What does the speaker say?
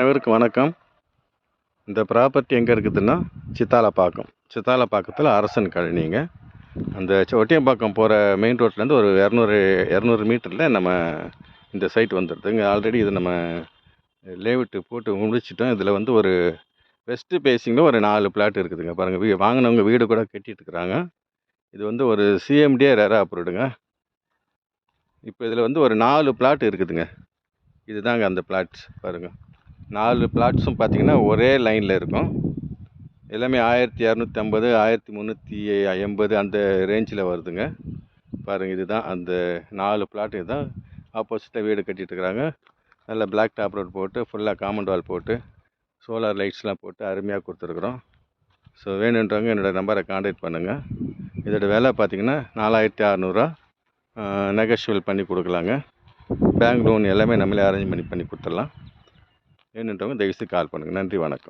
அனைவருக்கும் வணக்கம். இந்த ப்ராப்பர்ட்டி எங்கே இருக்குதுன்னா சித்தாலப்பாக்கத்தில் அரசன் காலனிங்க. அந்த ஒட்டியம்பாக்கம் போகிற மெயின் ரோட்லேருந்து ஒரு 200 மீட்டரில் நம்ம இந்த சைட் வந்துடுதுங்க. ஆல்ரெடி இது நம்ம லேஅவுட்டு போட்டு முடிச்சிட்டோம். இதில் வந்து ஒரு வெஸ்ட்டு பேஸிங்கில் ஒரு 4 பிளாட் இருக்குதுங்க. பாருங்கள், வாங்கினவங்க வீடு கூட கட்டிகிட்டு இருக்கிறாங்க. இது வந்து ஒரு சிஎம்டிஏ ரேரா அப்ரூவ்டுங்க. இப்போ இதில் வந்து ஒரு 4 பிளாட் இருக்குதுங்க. இதுதாங்க அந்த பிளாட்ஸ். பாருங்கள், 4 பிளாட்ஸும் பார்த்திங்கன்னா ஒரே லைனில் இருக்கும். எல்லாமே 1250, 1380 அந்த ரேஞ்சில் வருதுங்க. பாருங்கள், இதுதான் அந்த 4 பிளாட்டு. இதுதான் ஆப்போசிட்டில் வீடு கட்டிகிட்ருக்குறாங்க. நல்ல பிளாக் டாப் ரோட் போட்டு ஃபுல்லாக காம்பவுண்ட் வால் போட்டு சோலார் லைட்ஸ்லாம் போட்டு அருமையாக கொடுத்துருக்குறோம். ஸோ வேணுன்றவங்க என்னோடய நம்பரை கான்டாக்ட் பண்ணுங்கள். இதோட விலை பார்த்திங்கன்னா 4600 நெகோஷியபிள் பண்ணி கொடுக்கலாங்க. பேங்க் லோன் எல்லாமே நம்மளே அரேஞ்ச் பண்ணி கொடுத்துடலாம். வேணுன்றவங்க தயவுசெய்து கால் பண்ணுங்கள். நன்றி, வணக்கம்.